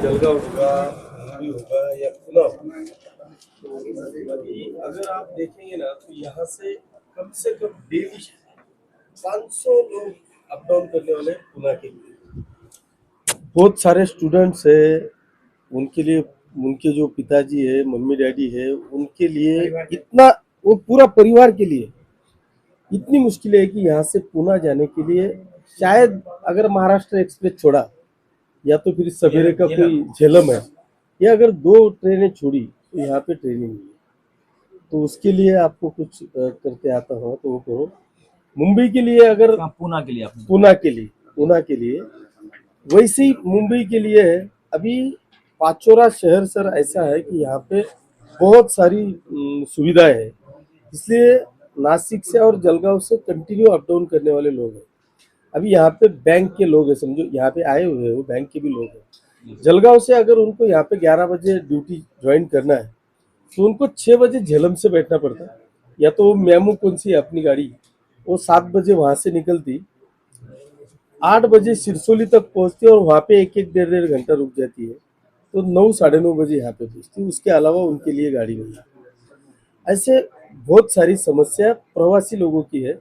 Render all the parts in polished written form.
जलगांव होगा, मुंबई होगा या पुणे होगा। तो अभी अगर आप देखेंगे ना तो यहाँ से कम डेली 500 लोग अप डाउन करने वाले हैं पुणे के लिए। बहुत सारे स्टूडेंट्स है, उनके लिए, उनके जो पिताजी है, मम्मी डैडी है, उनके लिए इतना, वो पूरा परिवार के लिए इतनी मुश्किल है कि यहाँ से पुणे जाने के लिए शायद अगर महाराष्ट्र एक्सप्रेस छोड़ा या तो फिर सवेरे का कोई झेलम है, या अगर दो ट्रेनें छोड़ी तो यहाँ पे ट्रेन ही नहीं है। तो उसके लिए आपको कुछ करते आता हो तो वो करो। मुंबई के लिए अगर, कहाँ पूना के लिए आपने? पुणे के लिए वैसे ही मुंबई के लिए है। अभी पाचोरा शहर सर ऐसा है कि यहाँ पे बहुत सारी सुविधाएं है, इसलिए नासिक से और जलगांव से कंटिन्यू अप डाउन करने वाले लोग हैं। अभी यहाँ पे बैंक के लोग हैं, समझो यहाँ पे आए हुए हैं, वो बैंक के भी लोग हैं। जलगांव से अगर उनको यहाँ पे 11 बजे ड्यूटी ज्वाइन करना है तो उनको 6 बजे झेलम से बैठना पड़ता है, या तो वो मेमू कौन सी है अपनी गाड़ी, वो 7 बजे वहां से निकलती, 8 बजे सिरसोली तक पहुंचती और वहां पे एक एक डेढ़ डेढ़ घंटा रुक जाती है, तो 9 साढ़े 9 बजे यहाँ पे पहुंचती। उसके अलावा उनके लिए गाड़ी नहीं है। ऐसे बहुत सारी समस्या प्रवासी लोगों की है।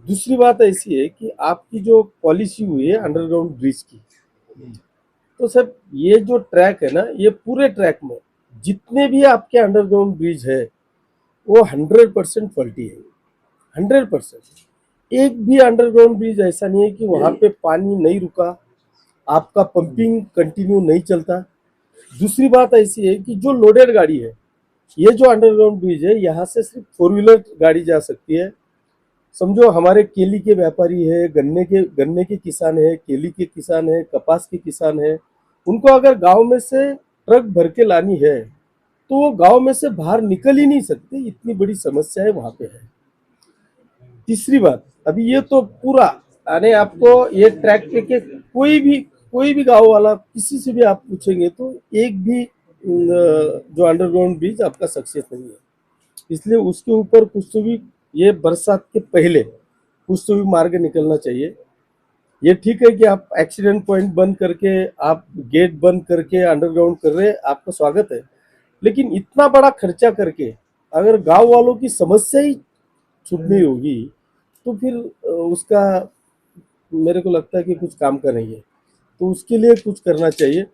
दूसरी बात ऐसी है कि आपकी जो पॉलिसी हुई है अंडरग्राउंड ब्रिज की, तो सर ये जो ट्रैक है ना, ये पूरे ट्रैक में जितने भी आपके अंडरग्राउंड ब्रिज है वो 100% फॉल्टी है। 100%। एक भी अंडरग्राउंड ब्रिज ऐसा नहीं है कि वहां पे पानी नहीं रुका, आपका पंपिंग कंटिन्यू नहीं चलता। दूसरी बात ऐसी है कि जो लोडेड गाड़ी है, ये जो अंडरग्राउंड ब्रिज है यहाँ से सिर्फ 4 व्हीलर गाड़ी जा सकती है। समझो हमारे केली के व्यापारी है, गन्ने के किसान है, केली के किसान है, कपास के किसान है, उनको अगर गांव में से ट्रक भर के लानी है तो वो गांव में से बाहर निकल ही नहीं सकते, इतनी बड़ी समस्या है वहां पे है। तीसरी बात, अभी ये तो पूरा, यानी आपको ये ट्रैक के कोई भी गांव वाला किसी से भी आप पूछेंगे तो एक भी जो अंडरग्राउंड ब्रिज आपका सक्सेस नहीं है। इसलिए उसके ऊपर कुछ तो भी, ये बरसात के पहले कुछ तो भी मार्ग निकलना चाहिए। ये ठीक है कि आप एक्सीडेंट पॉइंट बंद करके, आप गेट बंद करके अंडरग्राउंड कर रहे हैं, आपका स्वागत है, लेकिन इतना बड़ा खर्चा करके अगर गांव वालों की समस्या ही छूट नहीं होगी तो फिर उसका मेरे को लगता है कि कुछ काम का नहीं है। तो उसके लिए कुछ करना चाहिए।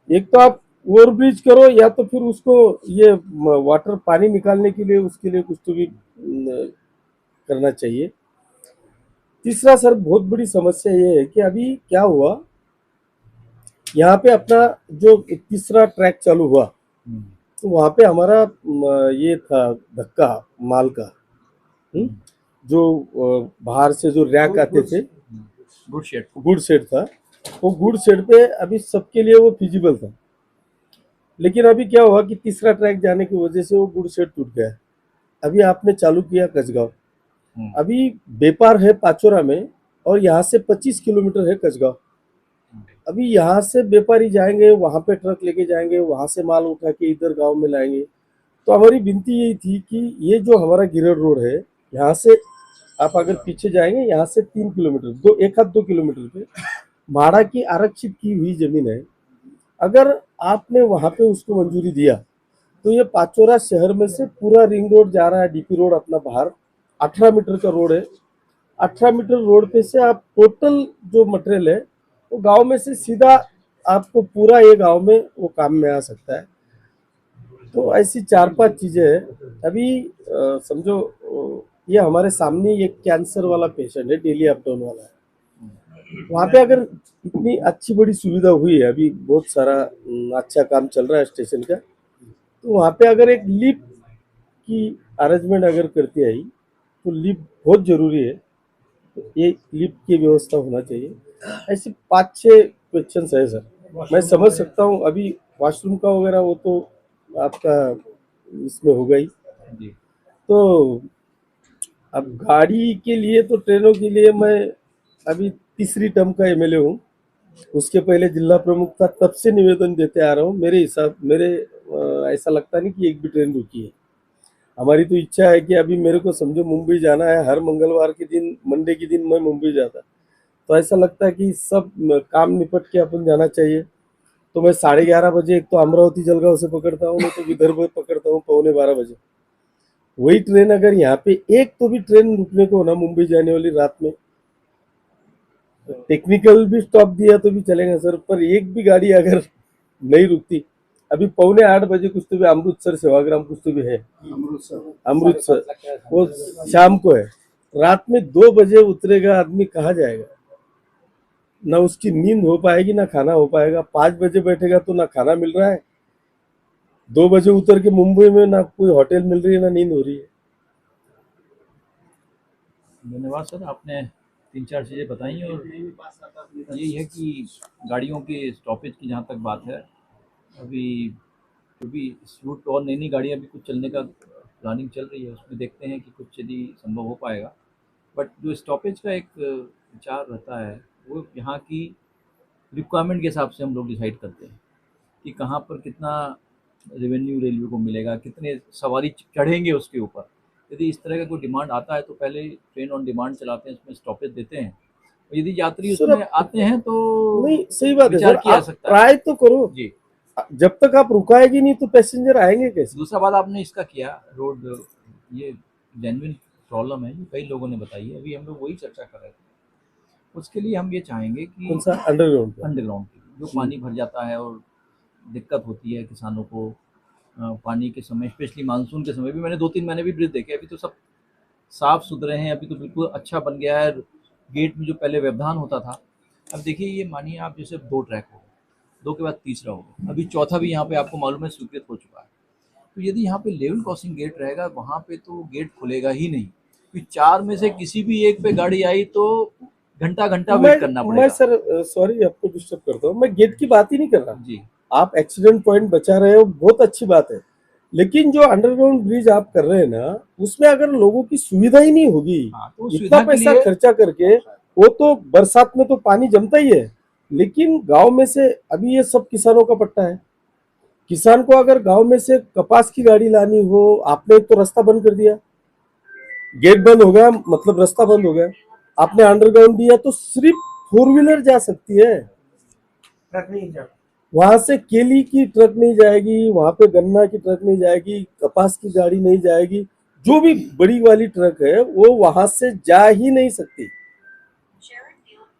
एक तो आप ओवरब्रिज करो, या तो फिर उसको ये वाटर पानी निकालने के लिए उसके लिए कुछ तो भी करना चाहिए। तीसरा सर बहुत बड़ी समस्या ये है कि अभी क्या हुआ, यहाँ पे अपना जो तीसरा ट्रैक चालू हुआ तो वहां पे हमारा ये था धक्का माल का, जो बाहर से जो रैक आते थे, गुड शेड था, वो गुड शेड पे अभी सबके लिए वो फिजिबल था। लेकिन अभी क्या हुआ कि तीसरा ट्रैक जाने की वजह से वो गुड शेड टूट गया। अभी आपने चालू किया कसगांव, अभी बेपार है पाचोरा में और यहाँ से 25 किलोमीटर है कसगांव। अभी यहाँ से व्यापारी जाएंगे, वहां पे ट्रक लेके जाएंगे, वहां से माल उठा के इधर गांव में लाएंगे। तो हमारी विनती यही थी कि ये जो हमारा गिरड रोड है, यहाँ से आप अगर पीछे जाएंगे, यहाँ से 3 किलोमीटर, एक आध 2 किलोमीटर पे भाड़ा की आरक्षित की हुई जमीन है। अगर आपने वहां पे उसको मंजूरी दिया तो ये पाचोरा शहर में से पूरा रिंग रोड जा रहा है, डीपी रोड अपना बाहर 18 मीटर का रोड है। 18 मीटर रोड पे से आप टोटल जो मटेरियल है वो गांव में से सीधा आपको पूरा ये गांव में वो काम में आ सकता है। तो ऐसी 4-5 चीजें हैं। अभी समझो ये हमारे सामने ये कैंसर वाला पेशेंट है, डेली अप डाउन वाला है। वहाँ पे अगर इतनी अच्छी बड़ी सुविधा हुई है, अभी बहुत सारा अच्छा काम चल रहा है स्टेशन का, तो वहाँ पे अगर एक लिफ्ट की अरेंजमेंट अगर करती आई तो लिफ्ट बहुत जरूरी है, तो ये लिफ्ट की व्यवस्था होना चाहिए। ऐसे 5-6 क्वेश्चन है सर, मैं समझ सकता हूँ। अभी वॉशरूम का वगैरह वो तो आपका इसमें होगा ही। तो अब गाड़ी के लिए तो ट्रेनों के लिए मैं अभी तीसरी टर्म का एमएलए हूँ। उसके पहले जिला प्रमुख था, तब से निवेदन देते आ रहा हूँ। मेरे ऐसा लगता नहीं कि एक भी ट्रेन रुकी है। हमारी तो इच्छा है कि अभी मेरे को समझो मुंबई जाना है, हर मंगलवार के दिन, मंडे के दिन मैं मुंबई जाता, तो ऐसा लगता है कि सब काम निपट के अपन जाना चाहिए। तो मैं 11:30 बजे एक तो अमरावती जलगांव से पकड़ता हूँ, नहीं तो विदर्भ पकड़ता हूँ 11:45 बजे। वही ट्रेन अगर यहाँ पे एक तो भी ट्रेन रुकने को हो ना मुंबई जाने वाली रात में, टेक्निकल भी स्टॉप दिया तो भी चलेगा सर, पर एक भी गाड़ी अगर नहीं रुकती। अभी 7:45 कुछ तो भी अमृतसर सेवाग्राम कुछ तो भी है, अमृतसर वो शाम को है। रात में 2 बजे उतरेगा आदमी, कहाँ जाएगा? ना उसकी नींद हो पाएगी ना खाना हो पाएगा। 5 बजे बैठेगा तो ना खाना मिल रहा है, 2 बजे उतर के मुंबई में ना कोई होटल मिल रही है ना नींद हो रही है। धन्यवाद सर, आपने 3-4 चीज़ें बताई। और यही है कि गाड़ियों के स्टॉपेज की जहाँ तक बात है, अभी क्योंकि इस रूट पर और नई नई गाड़ियाँ भी कुछ चलने का प्लानिंग चल रही है, उसमें देखते हैं कि कुछ यदि संभव हो पाएगा। बट जो स्टॉपेज का एक विचार रहता है, वो यहाँ की रिक्वायरमेंट के हिसाब से हम लोग डिसाइड करते हैं कि कहाँ पर कितना रेवेन्यू रेलवे को मिलेगा, कितने सवारी चढ़ेंगे उसके ऊपर। यदि इस तरह का कोई डिमांड आता है तो पहले ट्रेन ऑन डिमांड चलाते हैं, इसमें स्टॉपेज देते हैं। और यदि यात्री सर उसमें आते हैं तो नहीं, सही बात है विचार सर, किया जा आप सकता है। ट्राई तो करो। जी। जब तक आप रुकाएगी नहीं तो पैसेंजर आएंगे कैसे? दूसरा बात आपने इसका किया, रोड, ये जेन्युइन प्रॉब्लम है जो कई लोगों ने बताई है, अभी हम लोग वही चर्चा कर रहे थे। उसके लिए हम ये चाहेंगे कि कौन सा? अंडरग्राउंड का? अंडरग्राउंड की जो पानी भर जाता है और दिक्कत होती है किसानों को पानी के समय, स्पेशली मानसून के समय भी। मैंने 2-3 महीने भी ब्रिज देखे, अभी तो सब साफ सुथरे हैं, अभी तो बिल्कुल अच्छा बन गया है। गेट में जो पहले व्यवधान होता था, अब देखिए ये मानिए आप जैसे 2 ट्रैक हो, 2 के बाद तीसरा होगा, अभी चौथा भी यहाँ पे आपको मालूम है स्वीकृत हो चुका है। तो यदि यहाँ पे लेवल क्रॉसिंग गेट रहेगा, वहाँ पे तो गेट खुलेगा ही नहीं, क्योंकि 4 में से किसी भी एक पे गाड़ी आई तो घंटा घंटा वेट करना मैं पड़ेगा। सर सॉरी आपको डिस्टर्ब करता हूँ, मैं गेट की बात ही नहीं कर रहा। जी। आप एक्सीडेंट पॉइंट बचा रहे हो, बहुत अच्छी बात है, लेकिन जो अंडरग्राउंड ब्रिज आप कर रहे हैं ना, उसमें अगर लोगों की सुविधा ही नहीं होगी, हाँ, तो इतना सुविधा के पैसा लिए खर्चा करके, वो तो बरसात में तो पानी जमता ही है, लेकिन गांव में से अभी ये सब किसानों का पट्टा है। किसान को अगर गांव में से कपास की गाड़ी लानी हो, आपने एक तो रास्ता बंद कर दिया, गेट बंद हो गया मतलब रास्ता बंद हो गया। आपने अंडरग्राउंड दिया तो सिर्फ 4 व्हीलर जा सकती है, ट्रक नहीं जा। वहां से केली की ट्रक नहीं जाएगी, वहां पे गन्ना की ट्रक नहीं जाएगी, कपास की गाड़ी नहीं जाएगी, जो भी बड़ी वाली ट्रक है वो वहां से जा ही नहीं सकती।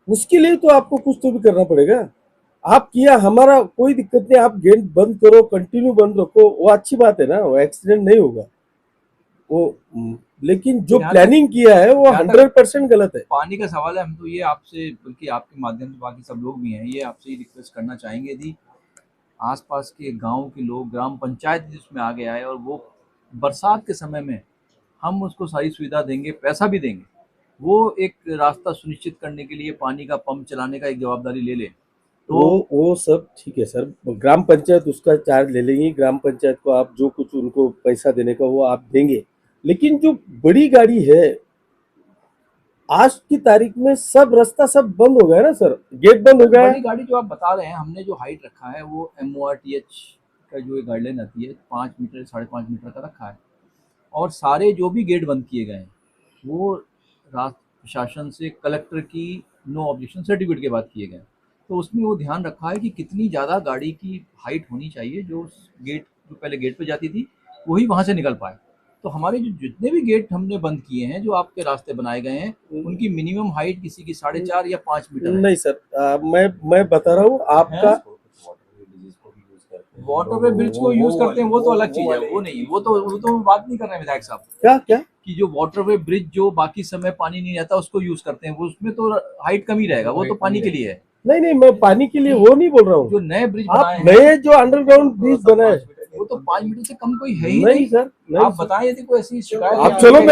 उसके लिए तो आपको कुछ तो भी करना पड़ेगा। आप किया, हमारा कोई दिक्कत नहीं, आप गेट बंद करो, कंटिन्यू बंद रखो, वो अच्छी बात है ना, वो एक्सीडेंट नहीं होगा वो। लेकिन जो यहाँ तक- प्लानिंग किया है वो यहाँ तक 100% गलत है। पानी का सवाल है, हम तो ये आपसे, बल्कि आपके माध्यम से बाकी सब लोग भी हैं, ये आपसे ही रिक्वेस्ट करना चाहेंगे यदि आसपास के गांव के लोग, ग्राम पंचायत जिसमें आ गया है, और वो बरसात के समय में हम उसको सारी सुविधा देंगे, पैसा भी देंगे, वो एक रास्ता सुनिश्चित करने के लिए पानी का पंप चलाने का एक जवाबदारी ले ले तो वो सब ठीक है सर, ग्राम पंचायत उसका चार्ज ले लेंगी, ग्राम पंचायत को आप जो कुछ उनको पैसा देने का वो आप देंगे। लेकिन जो बड़ी गाड़ी है, आज की तारीख में सब रास्ता सब बंद हो गया ना सर, गेट बंद हो गया बड़ी है। गाड़ी जो आप बता रहे हैं, हमने जो हाइट रखा है वो MORTH का जो एक गाइडलाइन आती है 5 मीटर 5.5 मीटर का रखा है, और सारे जो भी गेट बंद किए गए हैं वो राष्ट्र प्रशासन से कलेक्टर की नो ऑब्जेक्शन सर्टिफिकेट के बाद किए गए। तो उसमें वो ध्यान रखा है कि कितनी ज़्यादा गाड़ी की हाइट होनी चाहिए, जो गेट जो पहले गेट पे जाती थी वही वहाँ से निकल पाए। तो हमारे जो जितने भी गेट हमने बंद किए हैं, जो आपके रास्ते बनाए गए हैं, उनकी मिनिमम हाइट किसी की 4.5 या 5 मीटर है। नहीं सर, मैं बता रहा हूँ आपका। वाटरवे ब्रिज को यूज करते हैं वो तो अलग चीज है, वो नहीं, वो तो बात नहीं कर रहे हैं विधायक साहब क्या क्या कि जो वाटरवे ब्रिज जो बाकी समय पानी नहीं रहता उसको यूज करते हैं, वो उसमें तो हाइट कम ही रहेगा, वो तो पानी के लिए है। नहीं नहीं, मैं पानी के लिए वो नहीं बोल रहा हूँ। जो नए ब्रिज आप बनाए हैं नए जो अंडरग्राउंड ब्रिज बनाए, वो तो 5 मीटर से कम कोई है ही नहीं नहीं। सर, नहीं आप सर। बताएं यदि कोई ऐसी शिकायत आप है, चलो आप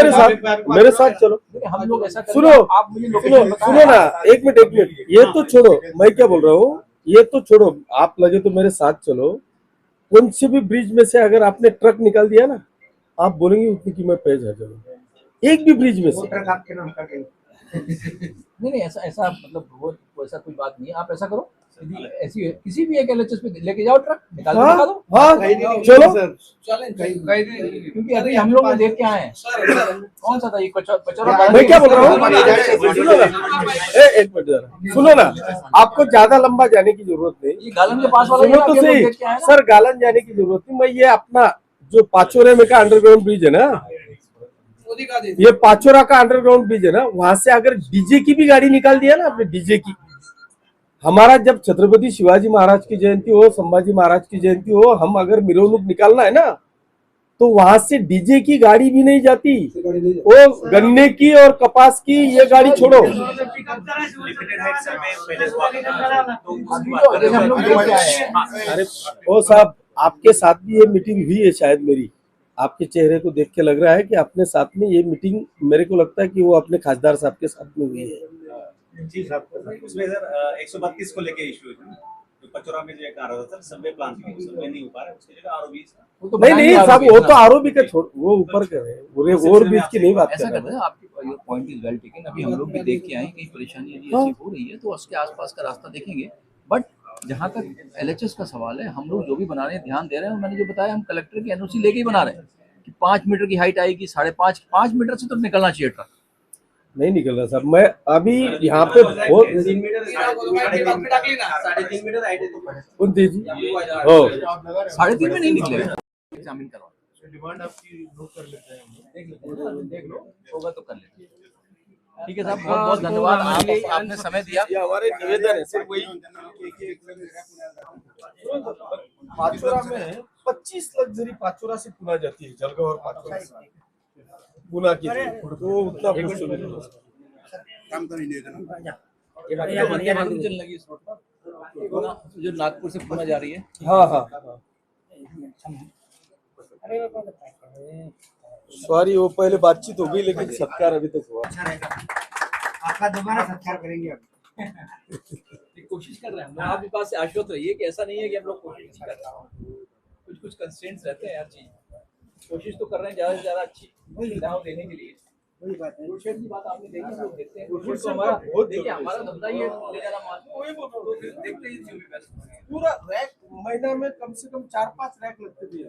मेरे साथ चलो। देखिए, हम लोग ऐसा सुनो करेंगे, आप मुझे सुनो लोकेशन बताएं। सुनो ना, एक मिनट, ये तो छोड़ो, मैं क्या बोल रहा हूँ, ये तो छोड़ो, आप लगे तो मेरे साथ चलो। कौन से भी ब्रिज में से अगर आपने ट्रक निकाल दिया ना, आप बोलेंगे उतनी कीमत पे जा जाओ, एक भी ब्रिज में से। आपके नाम का नहीं, ऐसा ऐसा मतलब वो ऐसा कोई बात नहीं है। आप ऐसा करो, ऐसी है, किसी भी एक एलएचएस पे लेके जाओ ट्रक निकाल के हाँ दिखा दो, हाँ चलो क्योंकि अभी हम लोग देख के आए हैं। कौन सा था ये पचौरा? मैं क्या बोल रहा हूँ, सुनो ना, एक मिनट जरा सुनो ना, आपको ज्यादा लंबा जाने की जरूरत नहीं। ये गालन के पास वाला सुनो ये तो अभी हम लोग सही देख के आए ना। सर, गालन जाने की जरूरत नहीं। मैं ये अपना जो पाचोरे में का अंडरग्राउंड ब्रिज है ना, ये पाचोरा का अंडरग्राउंड ब्रिज है ना, वहां से अगर डीजे की भी गाड़ी निकाल दिया ना आपने, डीजे की, हमारा जब छत्रपति शिवाजी महाराज की जयंती हो, संभाजी महाराज की जयंती हो, हम अगर मिरवणूक निकालना है ना, तो वहां से डीजे की गाड़ी भी नहीं जाती, वो गन्ने की और कपास की ये गाड़ी छोड़ो। अभी तो हम लोग देख के आए हैं। अरे ओ साहब, आपके साथ भी ये मीटिंग हुई है शायद मेरी, आपके चेहरे को देख के लग रहा है कि अपने साथ में ये मीटिंग, मेरे को लगता है कि वो अपने खासदार साहब के साथ में हुई है। जी साहब, उसमें सर 132 को लेके इशू है ना, जो पचोरा में जो एक आ रहा था सर, सर्वे प्लान की सर्वे नहीं हो पा रहा है, उसकी जगह आरओबी वो तो नहीं नहीं बनाएंगे साहब, आरोपी वो ना। तो आरोपी का छोड़, वो ऊपर कर रहे हैं, वो बीच की नहीं बात ऐसा कर करते रहे हैं, आपकी your point is well taken. अभी हम लोग भी देख के आए कहीं परेशानी यदि हाँ। ऐसी हो रही है तो उसके आसपास का रास्ता देखेंगे। बट जहाँ तक एलएचएस का सवाल है, हम लोग जो भी बना रहे हैं ध्यान दे रहे हैं, और मैंने जो बताया हम कलेक्टर की एनओसी लेके ही बना रहे हैं कि 5 मीटर की हाइट आएगी, 5.5 मीटर से तो निकलना चाहिए ट्रक। नहीं निकल रहा साहब। मैं अभी यहाँ पे बहुत 3 मीटर 3.5 मीटर हाइट है। उन दीजिए हो 3.5 में नहीं निकलेगा। एग्जामिन करवा डिमांड आपकी नोट कर लेते हैं हम। देख लो होगा तो कर लेते हैं। ठीक है साहब, बहुत बहुत धन्यवाद, आपने समय दिया। ये हमारे निवेदन है सर, वही पाचोरा में 25 लग्जरी पाचोरा से पुना जाती है, जलगांव और पाचोरा से पुना की, तो उतना कुछ चलने लगी इस रोड पर, जो नागपुर से पुणे जा रही है। हाँ हाँ हाँ। सॉरी, वो पहले बातचीत हो गई लेकिन सत्कार अभी तक हुआ। आपका दोबारा सत्कार करेंगे अब। कोशिश कर रहे हैं हम लोग, आपके पास से आश्वस्त रहिए कि ऐसा नहीं है कि हम लोग कोशिश नहीं कर रहे हैं। कुछ कंस्ट्रेंट्स रहते हैं हर चीज, कोशिश तो कर रहे हैं ज्यादा से ज्यादा अच्छी सुविधाओं देने के लिए। वही बात है। गुडशेड की बात आपने देखी, हम लोग देखते हैं गुडशेड तो हमारा देखिए, हमारा धंधा ही है ले जाना माल, वही बोल रहा हूँ। तो देखते ही जो भी बेस्ट पूरा रैक महीना में कम से कम 4-5 रैक लगते थे।